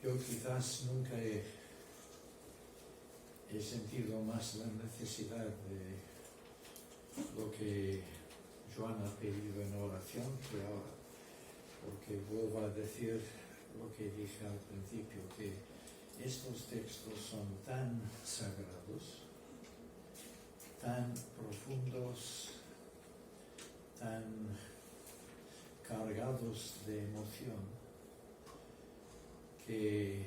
Yo quizás nunca he sentido más la necesidad de lo que Joan ha pedido en oración que ahora, porque vuelvo a decir lo que dije al principio, que estos textos son tan sagrados, tan profundos, tan cargados de emoción, que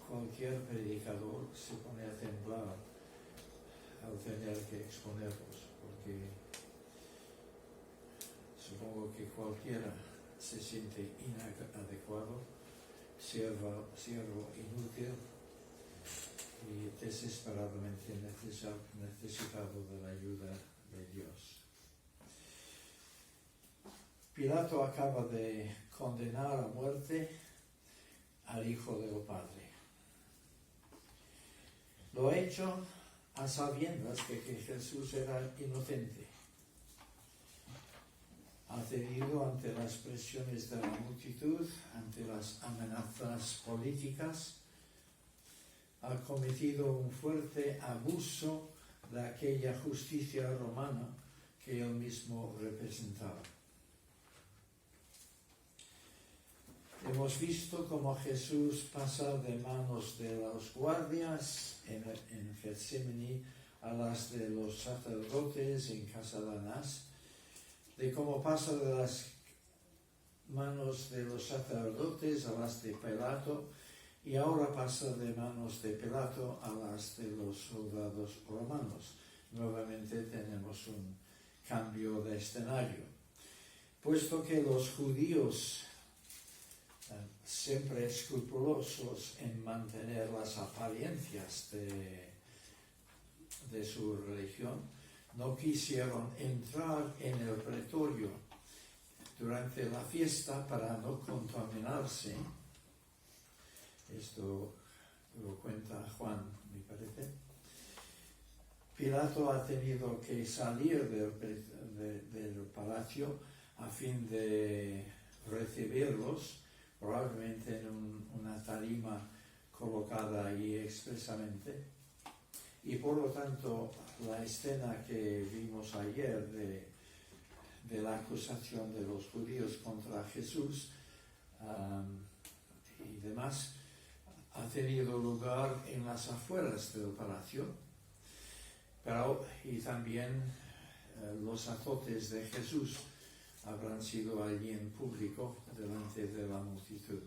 cualquier predicador se pone a temblar al tener que exponerlos, porque supongo que cualquiera se siente inadecuado, siervo inútil y desesperadamente necesitado de la ayuda de Dios. Pilato acaba de condenar a muerte al Hijo del Padre. Lo ha hecho a sabiendas de que Jesús era inocente. Ha cedido ante las presiones de la multitud, ante las amenazas políticas, ha cometido un fuerte abuso de aquella justicia romana que él mismo representaba. Hemos visto cómo Jesús pasa de manos de los guardias en Getsemaní a las de los sacerdotes en casa de Anás, de cómo pasa de las manos de los sacerdotes a las de Pilato y ahora pasa de manos de Pilato a las de los soldados romanos. Nuevamente tenemos un cambio de escenario. Puesto que los judíos, siempre escrupulosos en mantener las apariencias de su religión, no quisieron entrar en el pretorio durante la fiesta para no contaminarse. Esto lo cuenta Juan, me parece. Pilato ha tenido que salir del palacio a fin de recibirlos, probablemente en una tarima colocada ahí expresamente, y por lo tanto la escena que vimos ayer de la acusación de los judíos contra Jesús y demás ha tenido lugar en las afueras del palacio, y también los azotes de Jesús habrán sido allí en público delante de la multitud.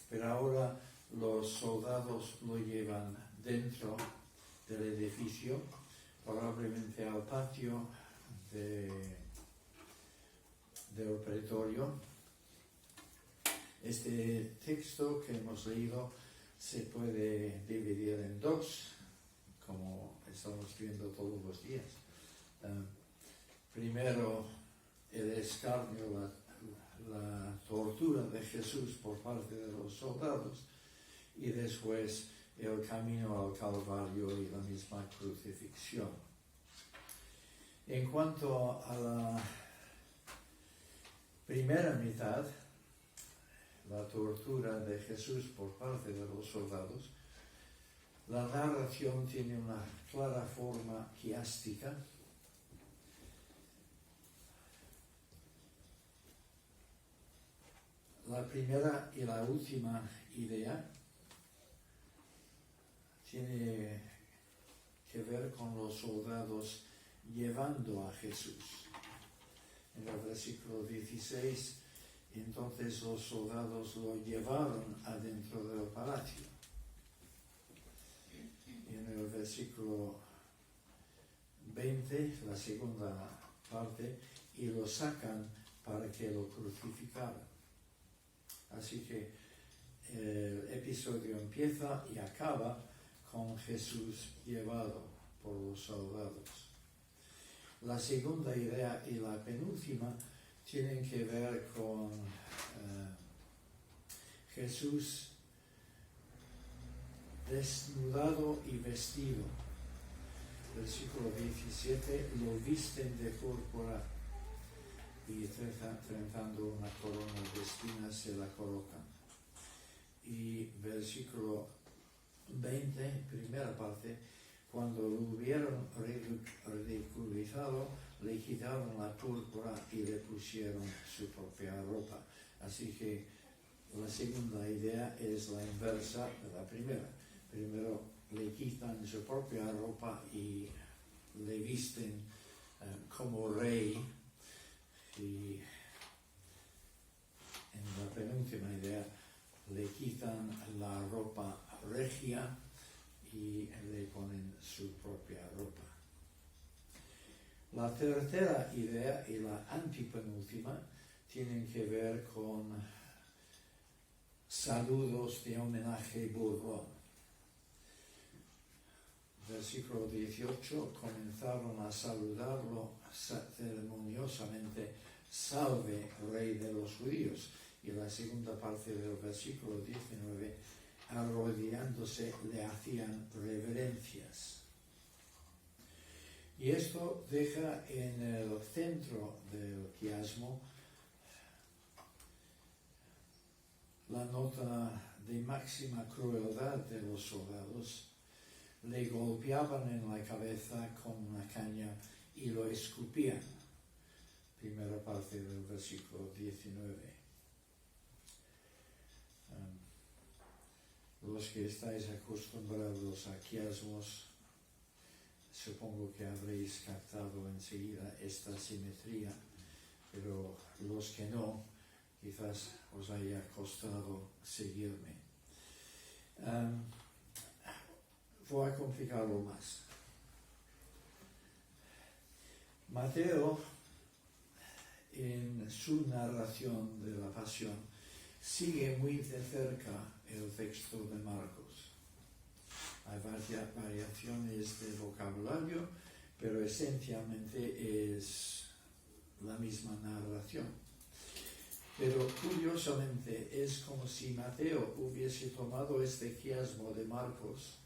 Pero ahora los soldados lo llevan dentro del edificio, probablemente al patio del pretorio. Este texto que hemos leído se puede dividir en dos, como estamos viendo todos los días. Primero, el escarnio, la tortura de Jesús por parte de los soldados, y después el camino al Calvario y la misma crucifixión. En cuanto a la primera mitad, la tortura de Jesús por parte de los soldados, la narración tiene una clara forma quiástica. La primera y la última idea tiene que ver con los soldados llevando a Jesús. En el versículo 16, entonces los soldados lo llevaron adentro del palacio. Y en el versículo 20, la segunda parte, y lo sacan para que lo crucificaran. Así que el episodio empieza y acaba con Jesús llevado por los soldados. La segunda idea y la penúltima tienen que ver con Jesús desnudado y vestido. Versículo 17, lo visten de púrpura y trenzando una corona de espinas se la colocan. y versículo 20, primera parte, cuando lo hubieron ridiculizado, le quitaron la púrpura y le pusieron su propia ropa. Así que la segunda idea es la inversa de la primera. Primero le quitan su propia ropa y le visten como rey, y en la penúltima idea le quitan la ropa regia y le ponen su propia ropa. La tercera idea y la antipenúltima tienen que ver con saludos de homenaje burlón. Versículo 18, comenzaron a saludarlo ceremoniosamente, salve, rey de los judíos. Y la segunda parte del versículo 19, arrodillándose le hacían reverencias. Y esto deja en el centro del quiasmo la nota de máxima crueldad de los soldados. Le golpeaban en la cabeza con una caña y lo escupían. Primera parte del versículo 19. Los que estáis acostumbrados a quiasmos, supongo que habréis captado enseguida esta simetría, pero los que no, quizás os haya costado seguirme. Voy a complicarlo más. Mateo, en su narración de la pasión, sigue muy de cerca el texto de Marcos. Hay variaciones de vocabulario, pero esencialmente es la misma narración. Pero curiosamente es como si Mateo hubiese tomado este quiasmo de Marcos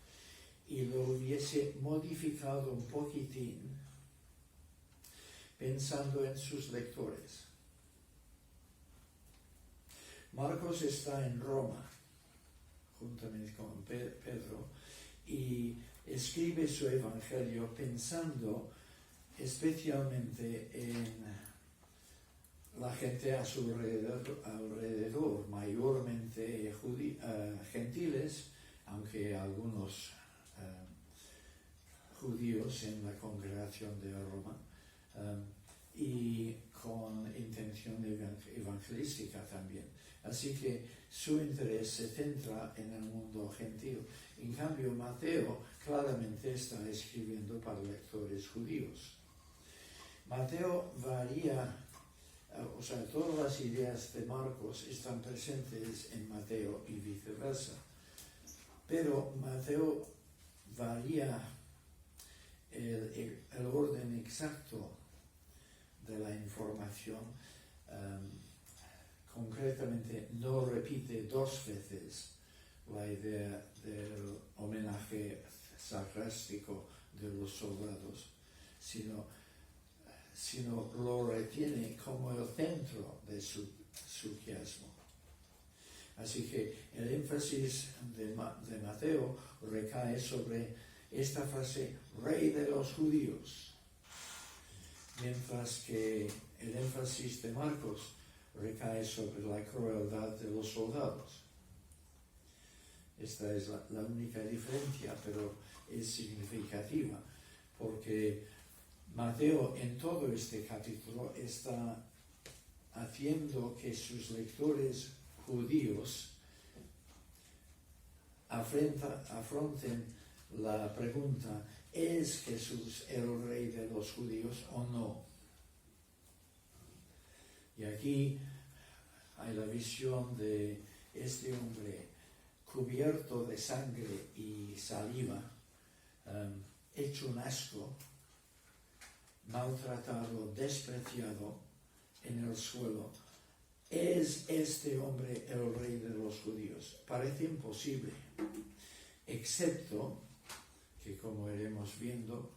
y lo hubiese modificado un poquitín pensando en sus lectores. Marcos está en Roma, juntamente con Pedro, y escribe su evangelio pensando especialmente en la gente a su alrededor, mayormente gentiles, aunque algunos judíos en la congregación de Roma, y con intención evangelística también. Así que su interés se centra en el mundo gentil. En cambio, Mateo claramente está escribiendo para lectores judíos. Mateo varía, o sea, todas las ideas de Marcos están presentes en Mateo y viceversa. Pero Mateo varía el orden exacto de la información. Concretamente, no repite dos veces la idea del homenaje sarcástico de los soldados, sino lo retiene como el centro de su quiasmo. Así que el énfasis de Mateo recae sobre esta frase, rey de los judíos, mientras que el énfasis de Marcos recae sobre la crueldad de los soldados. Esta es la única diferencia, pero es significativa, porque Mateo en todo este capítulo está haciendo que sus lectores judíos afronten la pregunta, ¿es Jesús el rey de los judíos o no? Y aquí hay la visión de este hombre cubierto de sangre y saliva, hecho un asco, maltratado, despreciado en el suelo. ¿Es este hombre el rey de los judíos? Parece imposible, excepto que, como iremos viendo,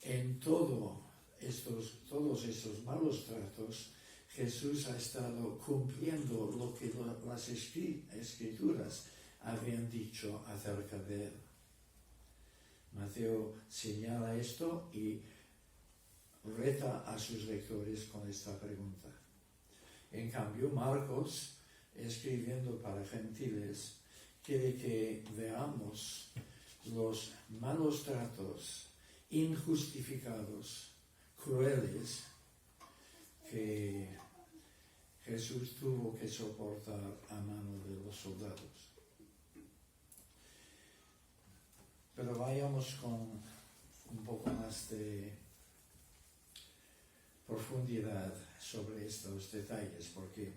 en todos estos malos tratos Jesús ha estado cumpliendo lo que las escrituras habían dicho acerca de él. Mateo señala esto y reta a sus lectores con esta pregunta. En cambio, Marcos, escribiendo para gentiles, quiere que veamos los malos tratos injustificados, crueles, que Jesús tuvo que soportar a mano de los soldados. Pero vayamos con un poco más de profundidad sobre estos detalles, porque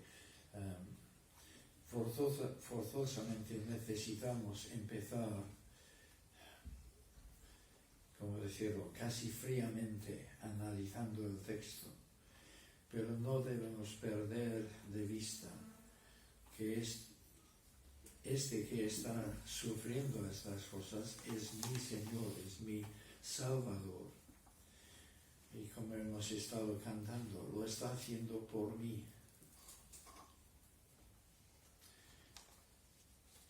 forzosamente necesitamos empezar, como decirlo, casi fríamente analizando el texto, pero no debemos perder de vista que este que está sufriendo estas cosas es mi Señor, es mi Salvador. Y como hemos estado cantando, lo está haciendo por mí.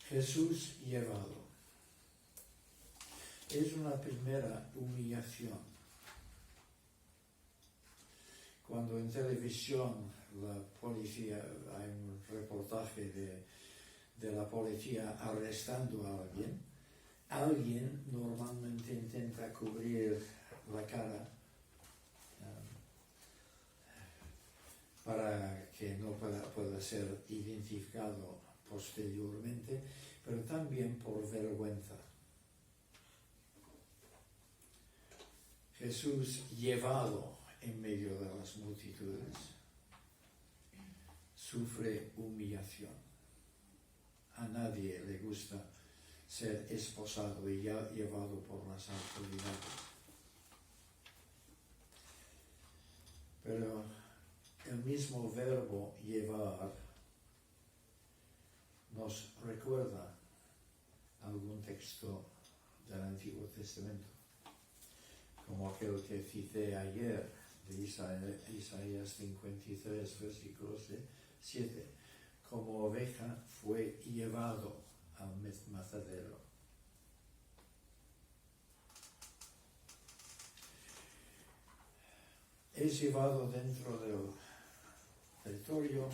Jesús llevado. Es una primera humillación. Cuando en televisión la policía, hay un reportaje de la policía arrestando a alguien normalmente intenta cubrir la cara para que no pueda ser identificado posteriormente, pero también por vergüenza. Jesús, llevado en medio de las multitudes, sufre humillación. A nadie le gusta ser esposado y llevado por las autoridades. Pero el mismo verbo llevar nos recuerda algún texto del Antiguo Testamento, como aquel que cité ayer de Isaías 53, versículo 7. Como oveja fue llevado al matadero. Es llevado dentro del territorio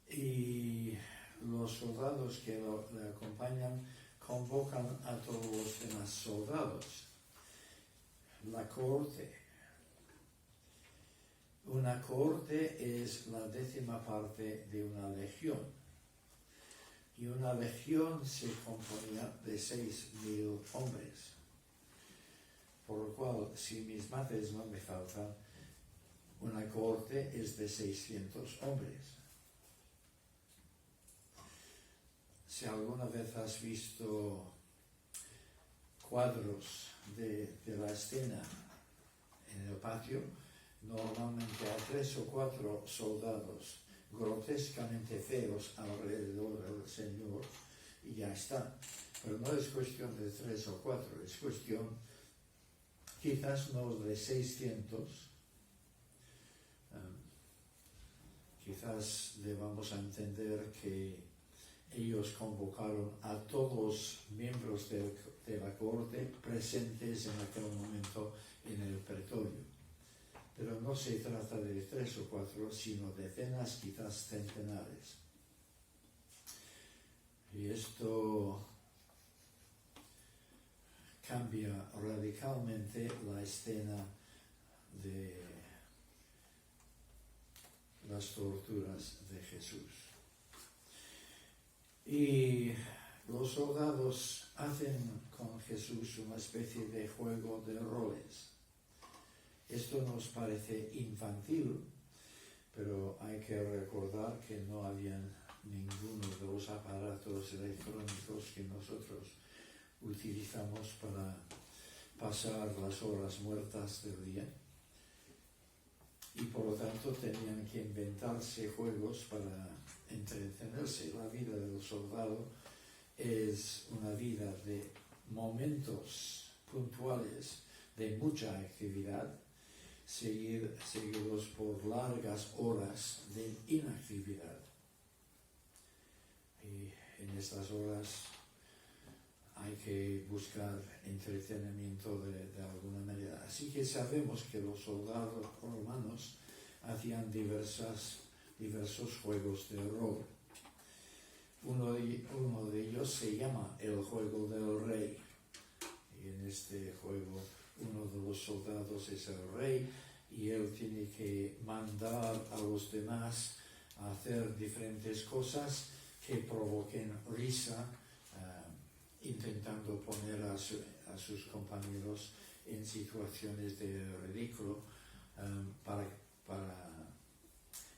y los soldados que le acompañan convocan a todos los demás soldados. La cohorte. Una cohorte es la 10ª parte de una legión. Y una legión se componía de 6.000 hombres. Por lo cual, si mis mates no me faltan, una cohorte es de 600 hombres. Si alguna vez has visto cuadros de la escena en el patio, normalmente hay 3 o 4 soldados grotescamente feos alrededor del Señor y ya está. Pero no es cuestión de 3 o 4, es cuestión quizás no de 600, quizás debamos entender que ellos convocaron a todos los miembros de la corte presentes en aquel momento en el pretorio. Pero no se trata de 3 o 4, sino decenas, quizás centenares. Y esto cambia radicalmente la escena de las torturas de Jesús. Y los soldados hacen con Jesús una especie de juego de roles. Esto nos parece infantil, pero hay que recordar que no habían ninguno de los aparatos electrónicos que nosotros utilizamos para pasar las horas muertas del día. Y por lo tanto tenían que inventarse juegos para entretenerse. La vida del soldado es una vida de momentos puntuales de mucha actividad, seguidos por largas horas de inactividad. Y en estas horas hay que buscar entretenimiento de alguna manera. Así que sabemos que los soldados romanos hacían diversos juegos de rol. Uno de ellos se llama el juego del rey. Y en este juego uno de los soldados es el rey y él tiene que mandar a los demás a hacer diferentes cosas que provoquen risa, intentando poner a sus compañeros en situaciones de ridículo para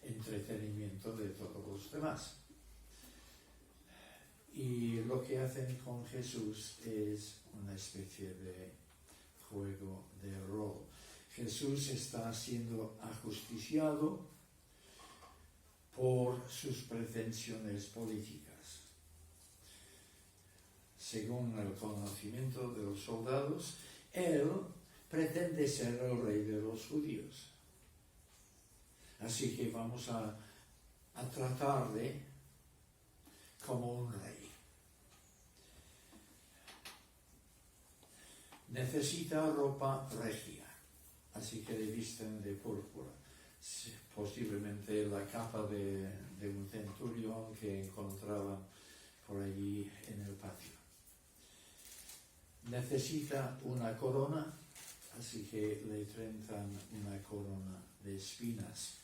entretenimiento de todos los demás. Y lo que hacen con Jesús es una especie de juego de rol. Jesús está siendo ajusticiado por sus pretensiones políticas. Según el conocimiento de los soldados, él pretende ser el rey de los judíos. Así que vamos a tratarle como un rey. Necesita ropa regia, así que le visten de púrpura, posiblemente la capa de un centurión que encontraban por allí en el patio. Necesita una corona, así que le trenzan una corona de espinas.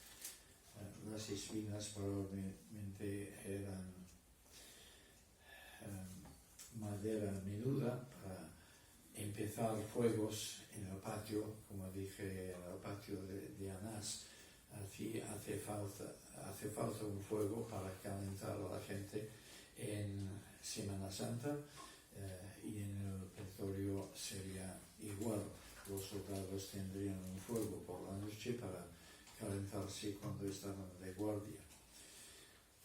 Las espinas probablemente eran madera menuda para empezar fuegos en el patio, como dije, en el patio de Anás. Así hace falta un fuego para calentar a la gente en Semana Santa, y en el pretorio sería igual. Los soldados tendrían un fuego por la noche para calentarse cuando estaban de guardia.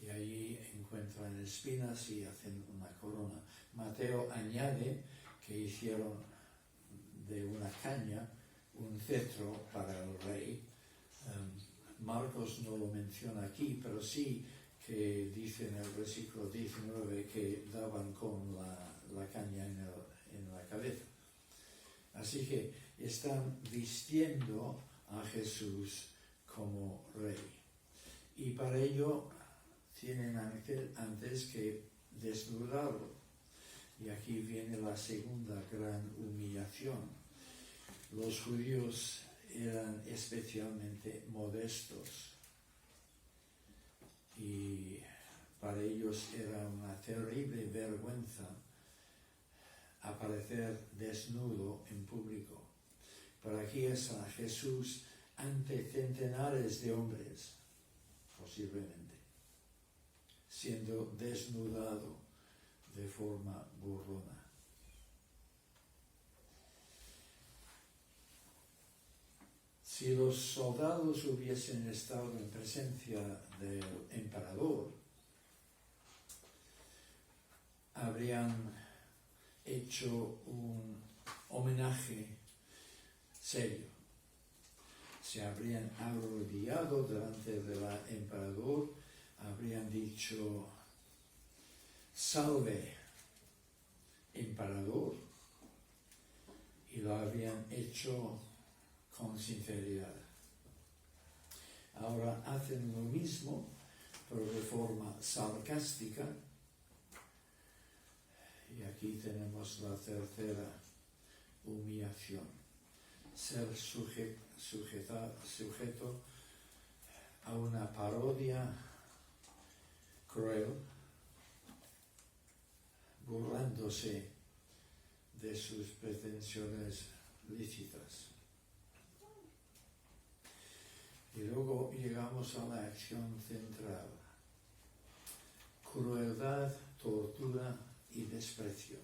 Y ahí encuentran espinas y hacen una corona. Mateo añade que hicieron de una caña un cetro para el rey. Marcos no lo menciona aquí, pero sí que dice en el versículo 19 que daban con la caña en la cabeza. Así que están vistiendo a Jesús como rey. Y para ello tienen antes que desnudarlo. Y aquí viene la segunda gran humillación. Los judíos eran especialmente modestos y para ellos era una terrible vergüenza aparecer desnudo en público. Pero aquí es a Jesús ante centenares de hombres, posiblemente, siendo desnudado de forma burlona. Si los soldados hubiesen estado en presencia del emperador, habrían hecho un homenaje serio. Se habrían arrodillado delante del emperador, habrían dicho: "Salve, emperador", y lo habrían hecho con sinceridad. Ahora hacen lo mismo, pero de forma sarcástica. Y aquí tenemos la tercera humillación: ser sujeto a una parodia cruel, burlándose de sus pretensiones lícitas. Y luego llegamos a la acción central: crueldad, tortura y desprecio.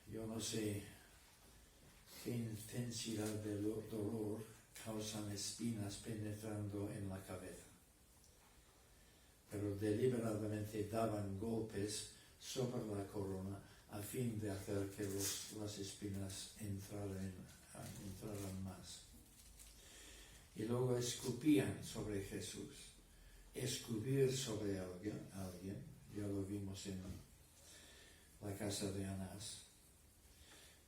Yo no sé qué intensidad de dolor causan espinas penetrando en la cabeza, pero deliberadamente daban golpes sobre la corona a fin de hacer que las espinas entraran más. Y luego escupían sobre Jesús. Escupir sobre alguien, ya lo vimos en la casa de Anás,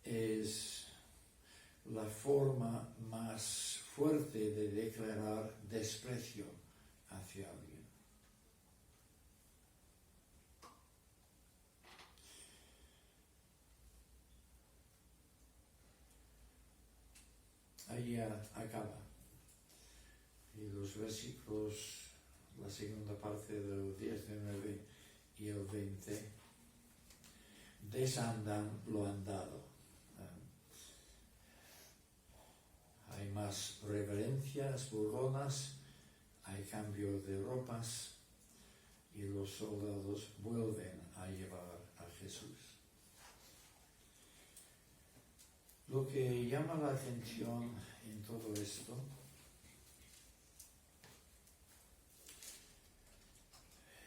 es la forma más fuerte de declarar desprecio hacia alguien. Ahí acaba. Y los versículos, la segunda parte del 19 y el 20, desandan lo andado. Hay más reverencias burlonas, hay cambio de ropas y los soldados vuelven a llevar a Jesús. Lo que llama la atención en todo esto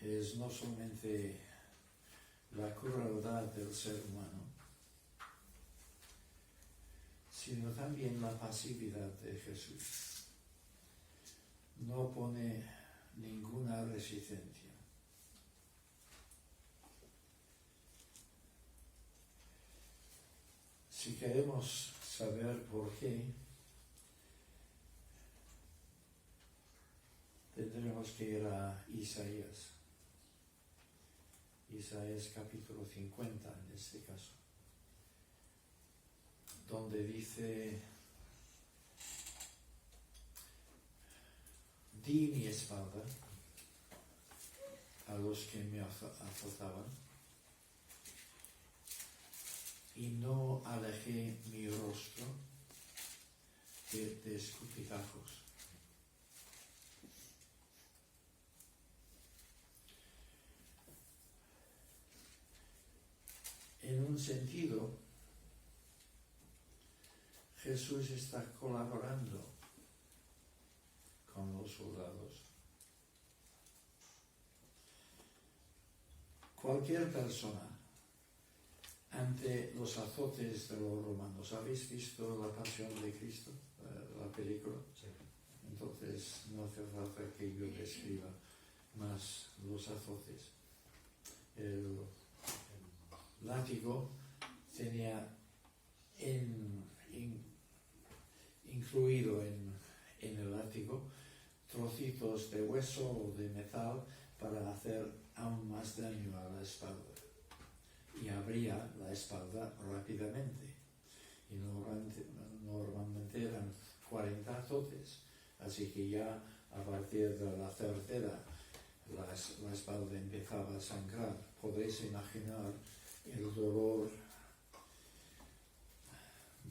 es no solamente la crueldad del ser humano, sino también la pasividad de Jesús. No pone ninguna resistencia. Si queremos saber por qué, tendremos que ir a Isaías. Isaías capítulo 50 en este caso, donde dice: di mi espalda a los que me azotaban y no alejé mi rostro de escupitazos. En un sentido, Jesús está colaborando con los soldados. Cualquier persona ante los azotes de los romanos. ¿Habéis visto La Pasión de Cristo, la película? Sí. Entonces no hace falta que yo describa más los azotes. El látigo tenía incluido en el látigo trocitos de hueso o de metal para hacer aún más daño a la espalda. Y abría la espalda rápidamente. Y normalmente eran 40 azotes. Así que ya a partir de la tercera la espalda empezaba a sangrar. Podéis imaginar el dolor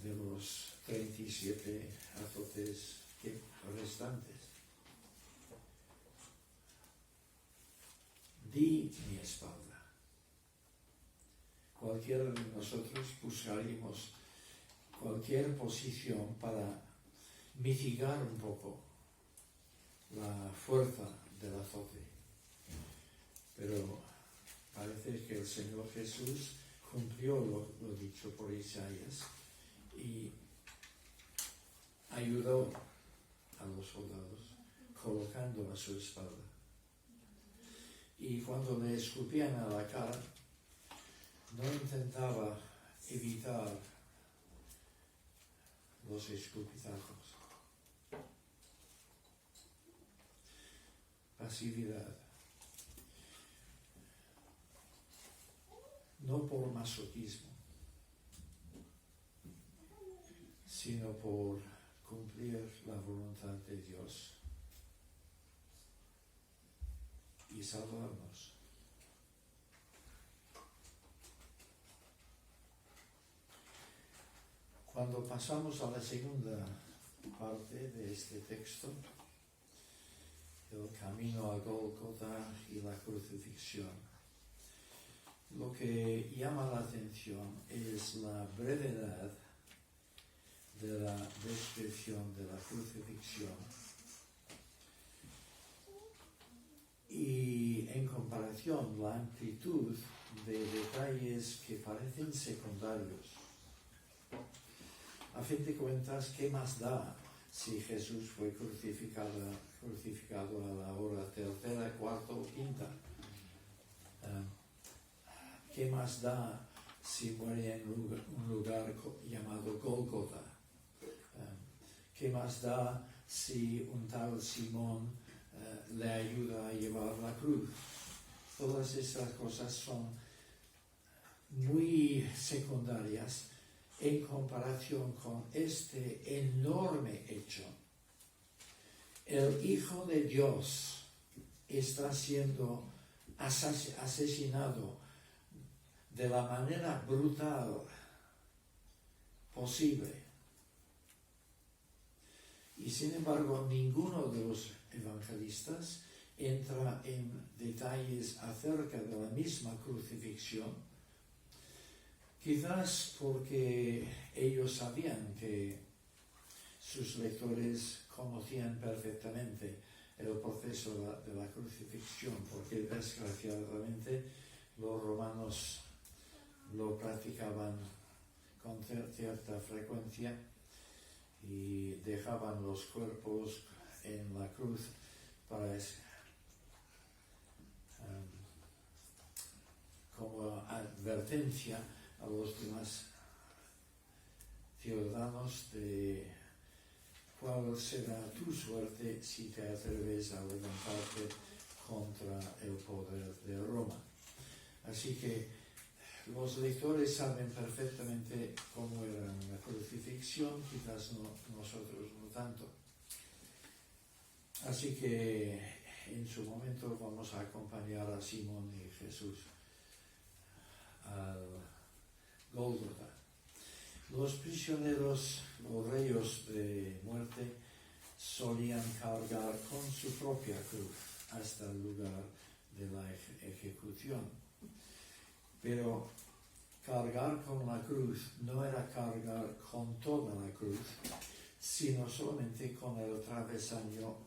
de los 37 azotes restantes. Di mi espalda. Cualquiera de nosotros buscaríamos cualquier posición para mitigar un poco la fuerza del azote. Pero parece que el Señor Jesús cumplió lo dicho por Isaías y ayudó a los soldados colocando a su espalda. Y cuando le escupían a la cara, no intentaba evitar los escupitazos. Pasividad. No por masoquismo, sino por cumplir la voluntad de Dios y salvarnos. Cuando pasamos a la segunda parte de este texto, el camino a Gólgota y la crucifixión, lo que llama la atención es la brevedad de la descripción de la crucifixión y en comparación la amplitud de detalles que parecen secundarios. A fin de cuentas, ¿qué más da si Jesús fue crucificado a la hora tercera, cuarta o quinta? ¿Qué más da si muere en un lugar llamado Gólgota? ¿Qué más da si un tal Simón le ayuda a llevar la cruz? Todas estas cosas son muy secundarias en comparación con este enorme hecho. El Hijo de Dios está siendo asesinado de la manera brutal posible. Y sin embargo, ninguno de los evangelistas entra en detalles acerca de la misma crucifixión, quizás porque ellos sabían que sus lectores conocían perfectamente el proceso de la crucifixión, porque desgraciadamente los romanos lo practicaban con cierta frecuencia y dejaban los cuerpos en la cruz para como advertencia a los demás ciudadanos de cuál será tu suerte si te atreves a levantarte contra el poder de Roma. Así que los lectores saben perfectamente cómo era la crucifixión, quizás nosotros no tanto. Así que en su momento vamos a acompañar a Simón y Jesús al Gólgota. Los prisioneros, los reyes de muerte, solían cargar con su propia cruz hasta el lugar de la ejecución. Pero cargar con la cruz no era cargar con toda la cruz, sino solamente con el travesaño.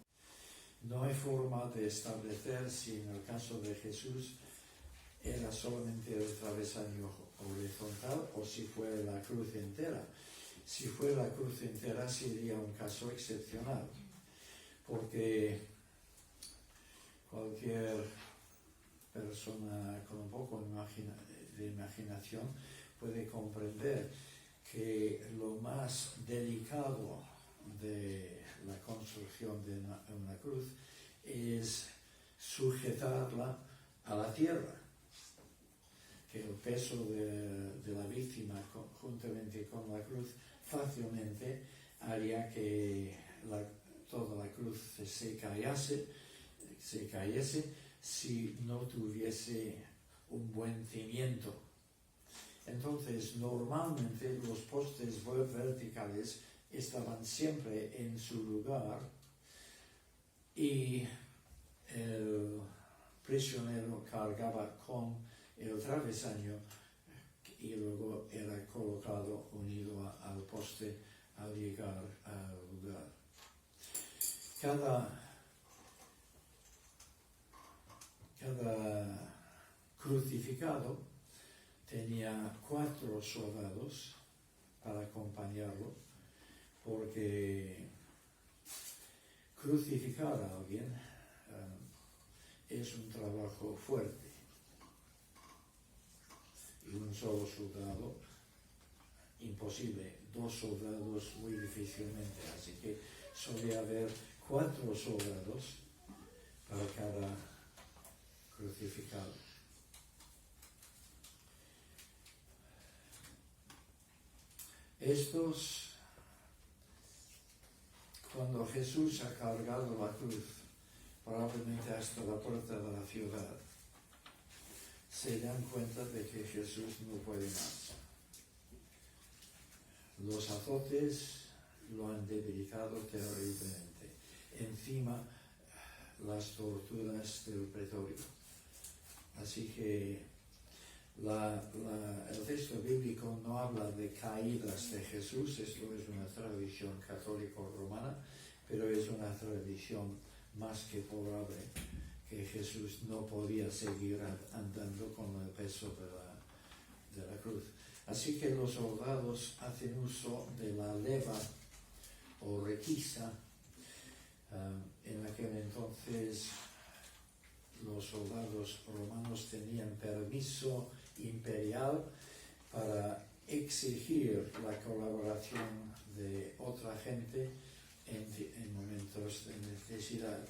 No hay forma de establecer si en el caso de Jesús era solamente el travesaño horizontal o si fue la cruz entera. Si fue la cruz entera sería un caso excepcional, porque cualquier persona con un poco de imaginación puede comprender que lo más delicado de la construcción de una cruz es sujetarla a la tierra, que el peso de la víctima juntamente con la cruz fácilmente haría que toda la cruz se cayese si no tuviese un buen cimiento. Entonces, normalmente los postes verticales estaban siempre en su lugar y el prisionero cargaba con el travesaño y luego era colocado unido al poste al llegar al lugar. Cada crucificado tenía 4 soldados para acompañarlo, porque crucificar a alguien es un trabajo fuerte. Y un solo soldado, imposible. 2 soldados, muy difícilmente. Así que solía haber 4 soldados para cada crucificado. Estos, cuando Jesús ha cargado la cruz, probablemente hasta la puerta de la ciudad, se dan cuenta de que Jesús no puede más. Los azotes lo han debilitado terriblemente. Encima, las torturas del pretorio. Así que el texto bíblico no habla de caídas de Jesús, esto es una tradición católico-romana, pero es una tradición más que probable que Jesús no podía seguir andando con el peso de la cruz. Así que los soldados hacen uso de la leva o requisa. En aquel entonces los soldados romanos tenían permiso imperial para exigir la colaboración de otra gente en momentos de necesidad.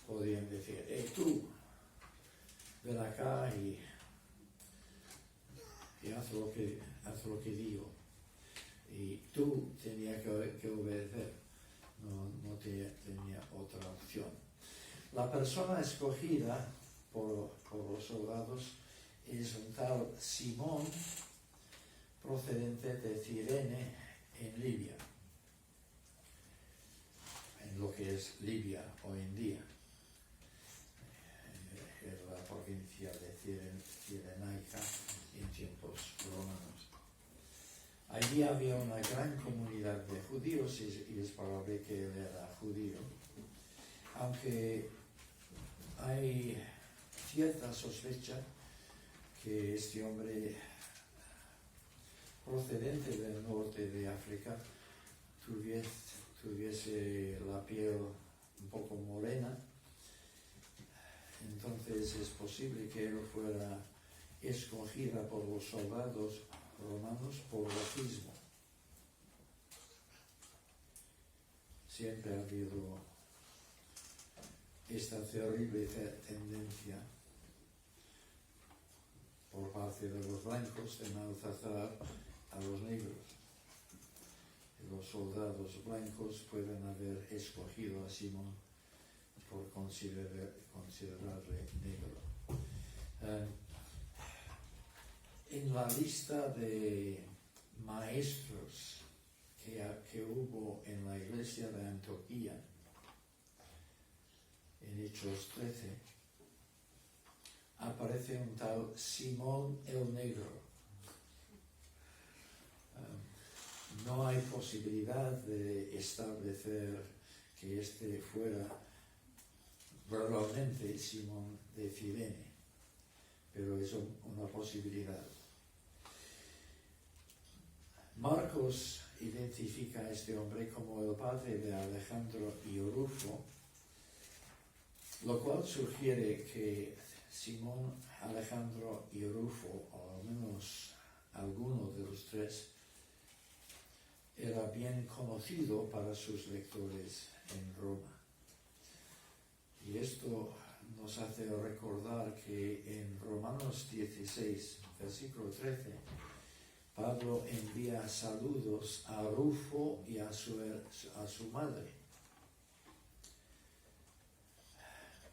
Podían decir, tú, ven acá y haz lo que digo. Y tú tenías que obedecer, no tenía otra opción. La persona escogida por los soldados es un tal Simón, procedente de Cirene, en Libia, en lo que es Libia hoy en día, en la provincia de Cirenaica en tiempos romanos. Allí había una gran comunidad de judíos y es probable que él era judío, aunque hay cierta sospecha que este hombre procedente del norte de África tuviese la piel un poco morena. Entonces es posible que él fuera escogida por los soldados romanos por racismo. Siempre ha habido esta terrible tendencia por parte de los blancos de maltratar a los negros. Los soldados blancos pueden haber escogido a Simón por considerarle negro. En la lista de maestros que hubo en la iglesia de Antioquía, en Hechos 13, aparece un tal Simón el Negro. No hay posibilidad de establecer que este fuera verdaderamente Simón de Cirene, pero es una posibilidad. Marcos identifica a este hombre como el padre de Alejandro y Rufo, lo cual sugiere que Simón, Alejandro y Rufo, o al menos alguno de los tres, era bien conocido para sus lectores en Roma. Y esto nos hace recordar que en Romanos 16, versículo 13, Pablo envía saludos a Rufo y a su madre,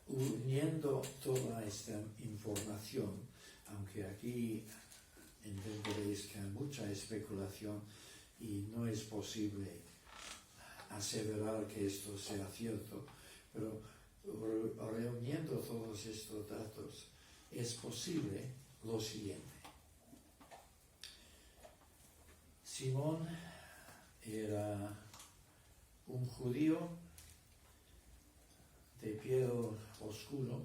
uniendo toda esta información, aunque aquí entenderéis que hay mucha especulación y no es posible aseverar que esto sea cierto, pero reuniendo todos estos datos es posible lo siguiente. Simón era un judío de piel oscuro,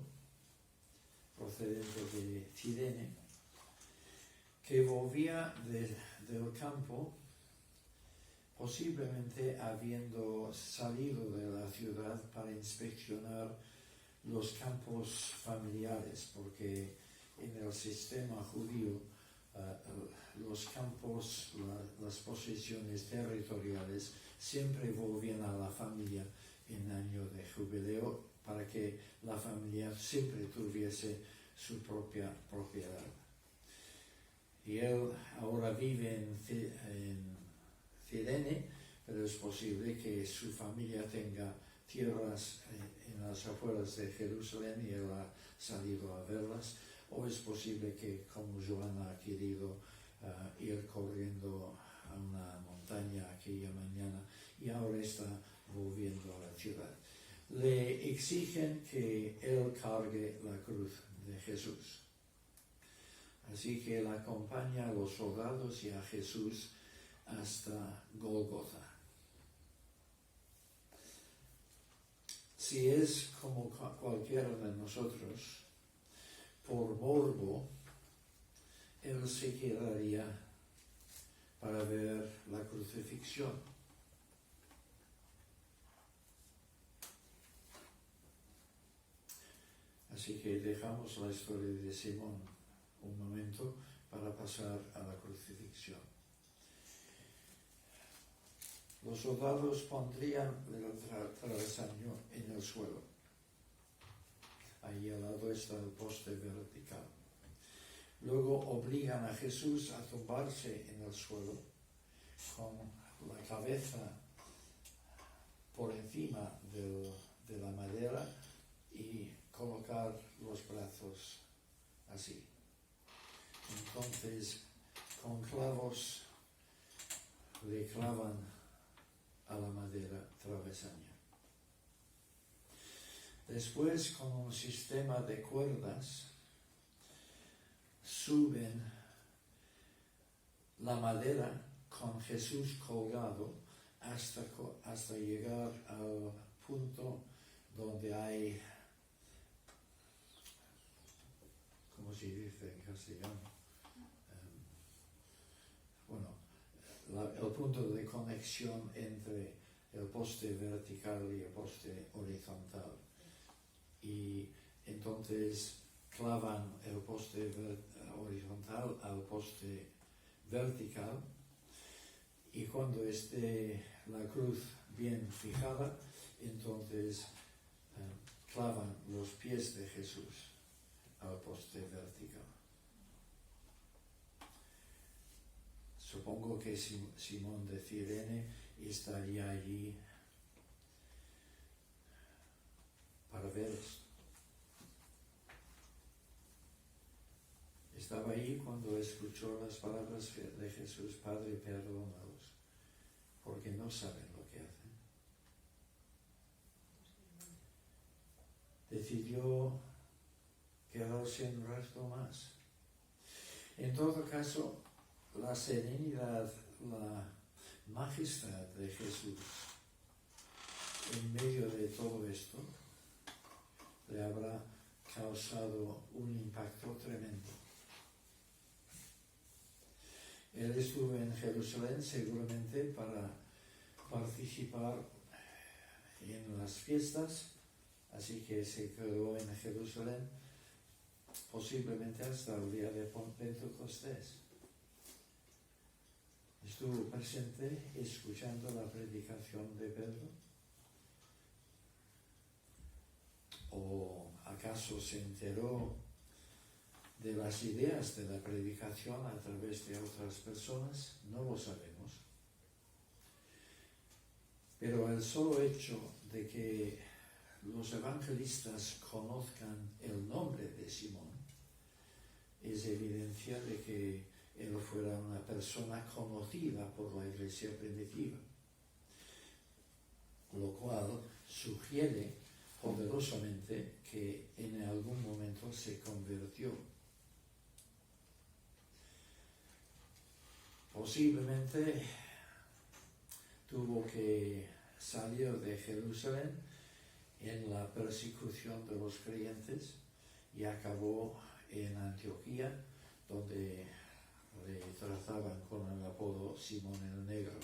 procedente de Cirene, que volvía del campo, posiblemente habiendo salido de la ciudad para inspeccionar los campos familiares, porque en el sistema judío los campos, las posesiones territoriales siempre volvían a la familia en año de jubileo para que la familia siempre tuviese su propia propiedad. Y él ahora vive en Cirene, pero es posible que su familia tenga tierras en las afueras de Jerusalén y él ha salido a verlas, o es posible que, como Joana ha querido ir corriendo a una montaña aquella mañana y ahora está volviendo a la ciudad. Le exigen que él cargue la cruz de Jesús. Así que él acompaña a los soldados y a Jesús hasta Golgotha. Si es como cualquiera de nosotros, por morbo, él se quedaría para ver la crucifixión. Así que dejamos la historia de Simón un momento para pasar a la crucifixión. Los soldados pondrían el travesaño en el suelo. Ahí al lado está el poste vertical. Luego obligan a Jesús a tumbarse en el suelo con la cabeza por encima de la madera y colocar los brazos así. Entonces, con clavos le clavan a la madera travesaña. Después, con un sistema de cuerdas, suben la madera con Jesús colgado hasta llegar al punto donde hay, ¿cómo se dice en castellano? El punto de conexión entre el poste vertical y el poste horizontal. Y entonces clavan el poste horizontal al poste vertical, y cuando esté la cruz bien fijada, entonces clavan los pies de Jesús al poste vertical. Supongo que Simón de Cirene estaría allí para ver esto. Estaba allí cuando escuchó las palabras de Jesús: Padre, perdónalos, porque no saben lo que hacen. Decidió quedarse un rato más. En todo caso, la serenidad, la majestad de Jesús en medio de todo esto le habrá causado un impacto tremendo. Él estuvo en Jerusalén seguramente para participar en las fiestas, así que se quedó en Jerusalén posiblemente hasta el día de Pentecostés. Estuvo presente escuchando la predicación de Pedro. ¿O acaso se enteró de las ideas de la predicación a través de otras personas? No lo sabemos. Pero el solo hecho de que los evangelistas conozcan el nombre de Simón es evidencia de que él fuera una persona conocida por la iglesia primitiva, lo cual sugiere poderosamente que en algún momento se convirtió. Posiblemente tuvo que salir de Jerusalén en la persecución de los creyentes y acabó en Antioquía, donde le trataban con el apodo Simón el Negro.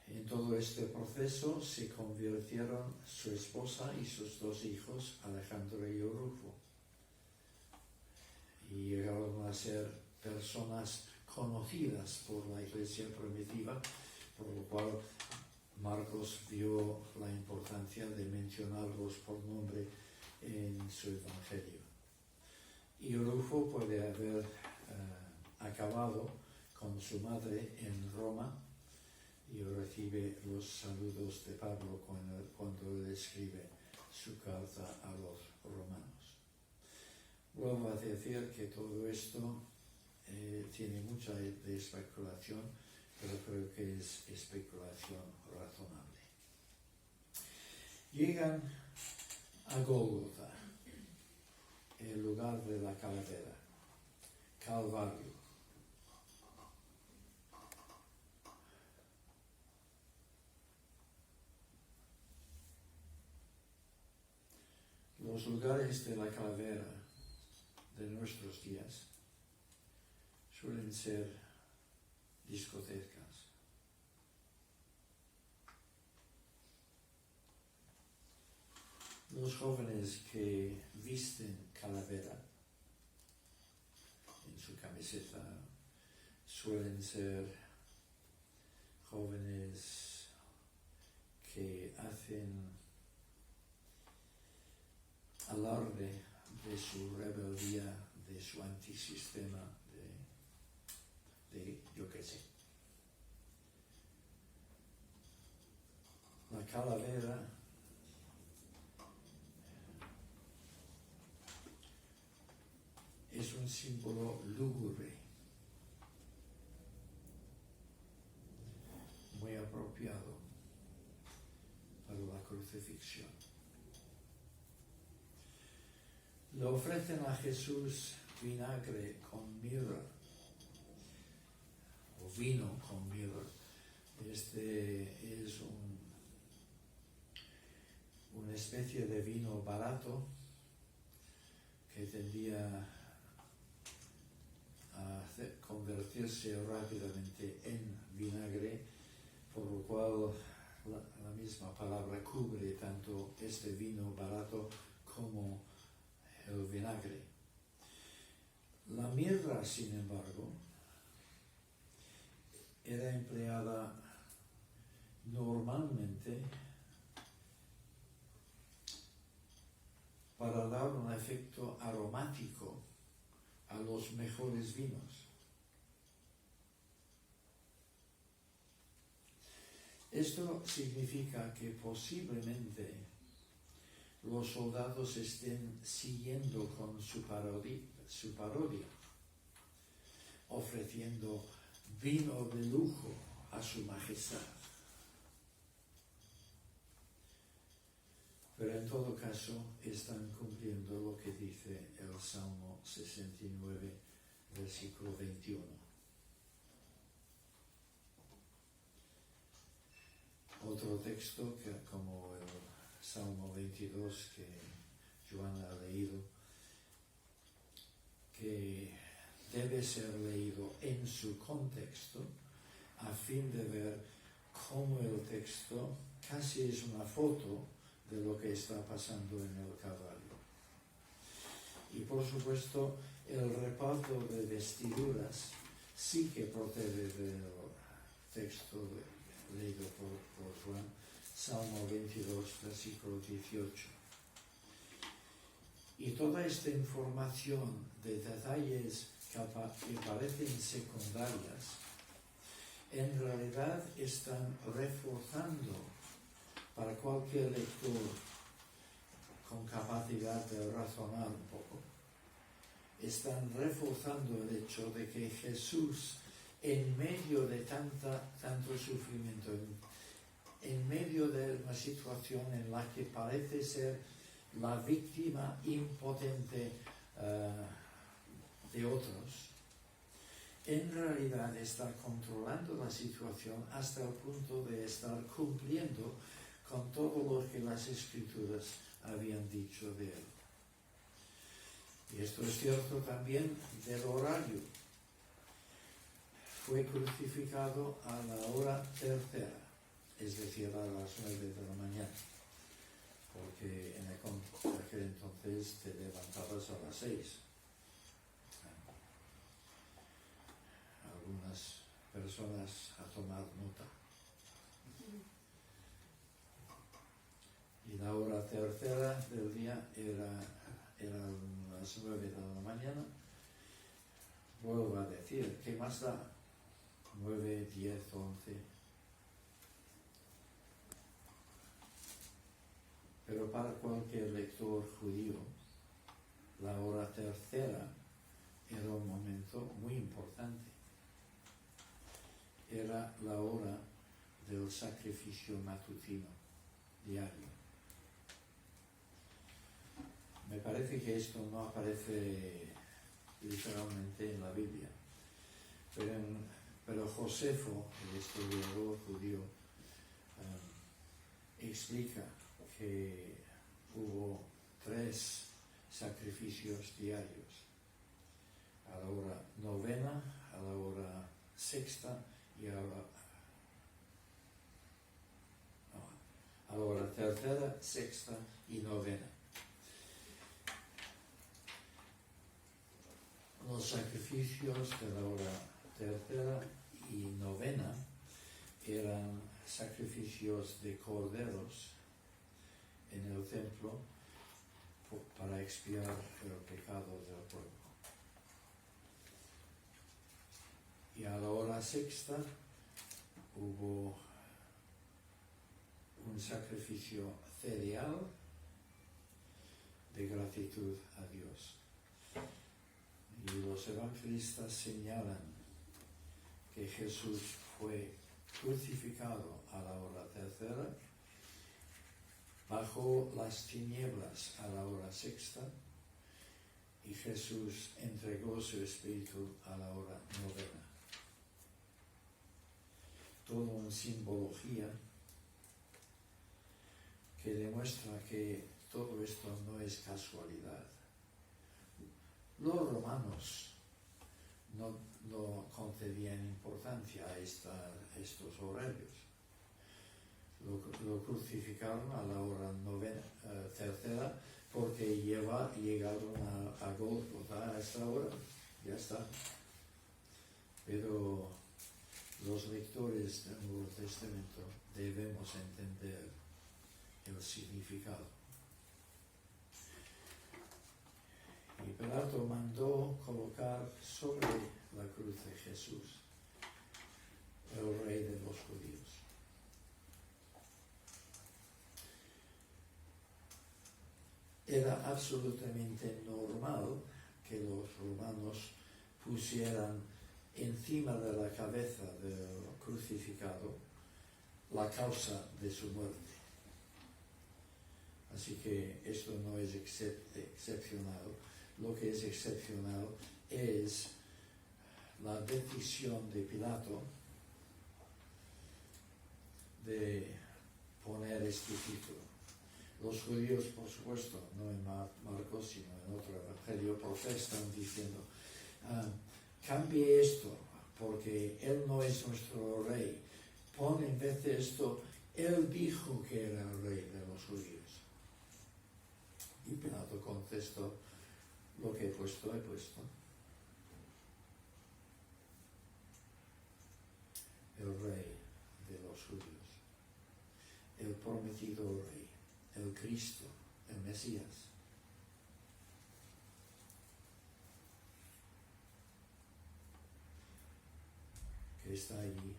En todo este proceso se convirtieron su esposa y sus dos hijos, Alejandro y Rufo, y llegaron a ser personas conocidas por la iglesia primitiva, por lo cual Marcos vio la importancia de mencionarlos por nombre en su evangelio. Y Rufo puede haber acabado con su madre en Roma y recibe los saludos de Pablo cuando le escribe su carta a los romanos. Vuelvo a decir que todo esto tiene mucha de especulación, pero creo que es especulación razonable. Llegan a Gólgota, el lugar de la calavera, Calvario. Los lugares de la calavera de nuestros días suelen ser discotecas. Los jóvenes que visten calavera en su camiseta suelen ser jóvenes que hacen alarde de su rebeldía, de su antisistema, de yo qué sé. La calavera es un símbolo lúgubre, muy apropiado para la crucifixión. Le ofrecen a Jesús vinagre con mirra, o vino con mirra. Este es una especie de vino barato que tendía a convertirse rápidamente en vinagre, por lo cual la misma palabra cubre tanto este vino barato como el vinagre. La mirra, sin embargo, era empleada normalmente para dar un efecto aromático a los mejores vinos. Esto significa que posiblemente los soldados estén siguiendo con su parodia, ofreciendo vino de lujo a su majestad. Pero en todo caso están cumpliendo lo que dice el Salmo 69, versículo 21. Otro texto que, como el Salmo 22 que Joan ha leído, que debe ser leído en su contexto a fin de ver cómo el texto casi es una foto de lo que está pasando en el Calvario. Y por supuesto el reparto de vestiduras sí que procede del texto leído por Juan, Salmo 22, versículo 18. Y toda esta información de detalles que parecen secundarias, en realidad están reforzando para cualquier lector con capacidad de razonar un poco, están reforzando el hecho de que Jesús, en medio de tanto sufrimiento, en medio de una situación en la que parece ser la víctima impotente de otros, en realidad está controlando la situación hasta el punto de estar cumpliendo con todo lo que las Escrituras habían dicho de él. Y esto es cierto también del horario. Fue crucificado a la hora tercera, es decir, a las 9 de la mañana, porque en aquel entonces te levantabas a las 6. Algunas personas a tomar nota. Y la hora tercera del día era las 9 de la mañana. Vuelvo a decir, ¿qué más da? 9, 10, 11. Pero para cualquier lector judío, la hora tercera era un momento muy importante. Era la hora del sacrificio matutino diario. Me parece que esto no aparece literalmente en la Biblia, pero Josefo, el historiador judío, explica que hubo 3 sacrificios diarios, a la hora novena, a la hora sexta y a la hora tercera, sexta y novena. Los sacrificios de la hora tercera y novena eran sacrificios de corderos en el templo para expiar el pecado del pueblo. Y a la hora sexta hubo un sacrificio cereal de gratitud a Dios. Y los evangelistas señalan que Jesús fue crucificado a la hora tercera, bajó las tinieblas a la hora sexta y Jesús entregó su espíritu a la hora novena. Todo en simbología que demuestra que todo esto no es casualidad. Los romanos no concedían importancia a estos horarios. Lo crucificaron a la hora tercera porque llegaron a Gólgota a esta hora, ya está. Pero los lectores del Nuevo Testamento debemos entender el significado. Y Pilato mandó colocar sobre la cruz de Jesús el rey de los judíos. Era absolutamente normal que los romanos pusieran encima de la cabeza del crucificado la causa de su muerte. Así que esto no es excepcional. Lo que es excepcional es la decisión de Pilato de poner este título. Los judíos, por supuesto, no en Marcos, sino en otro evangelio, protestan diciendo, cambie esto, porque él no es nuestro rey. Pon en vez de esto, él dijo que era el rey de los judíos. Y Pilato contestó, lo que he puesto. El rey de los judíos, el prometido rey, el Cristo, el Mesías. Que está allí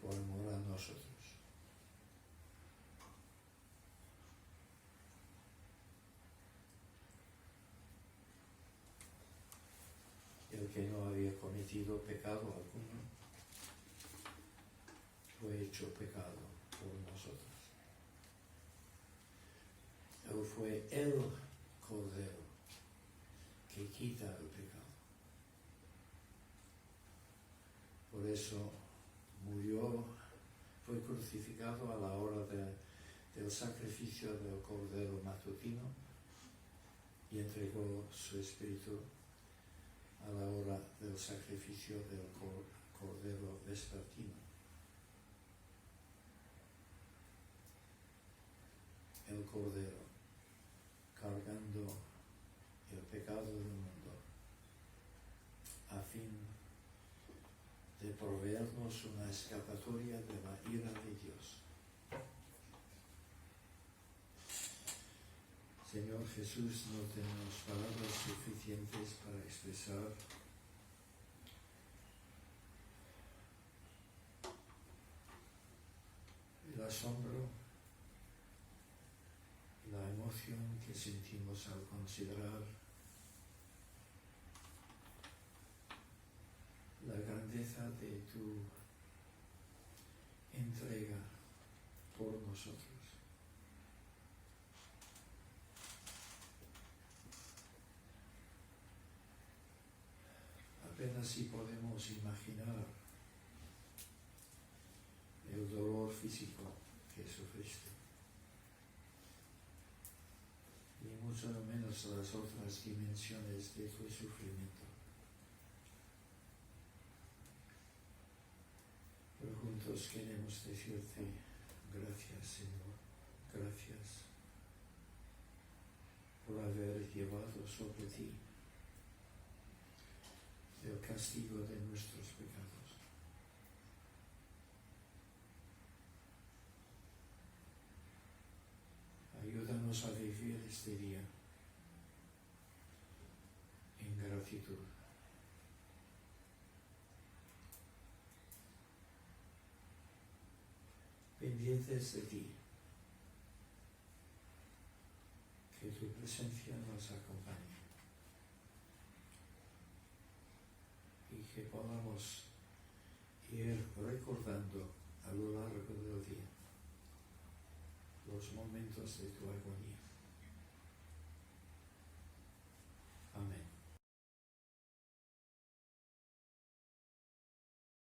por amor a nosotros. El que no había cometido pecado alguno fue hecho pecado por nosotros. Él fue el Cordero que quita el pecado. Por eso murió, fue crucificado a la hora del sacrificio del Cordero matutino y entregó su espíritu a la hora del sacrificio del Cordero vespertino. El Cordero cargando el pecado del mundo a fin de proveernos una escapatoria de la ira de Dios. Señor Jesús, no tenemos palabras suficientes para expresar el asombro y la emoción que sentimos al considerar la grandeza de tu entrega por nosotros. Apenas si podemos imaginar el dolor físico que sufrió. mucho menos las otras dimensiones de tu sufrimiento. Pero juntos queremos decirte gracias, Señor, gracias por haber llevado sobre ti el castigo de nuestros pecados. Ayúdanos a vivir este día en gratitud. Pendientes de ti, que tu presencia nos acompañe y que podamos ir recordando a lo largo del día los momentos de tu agonía.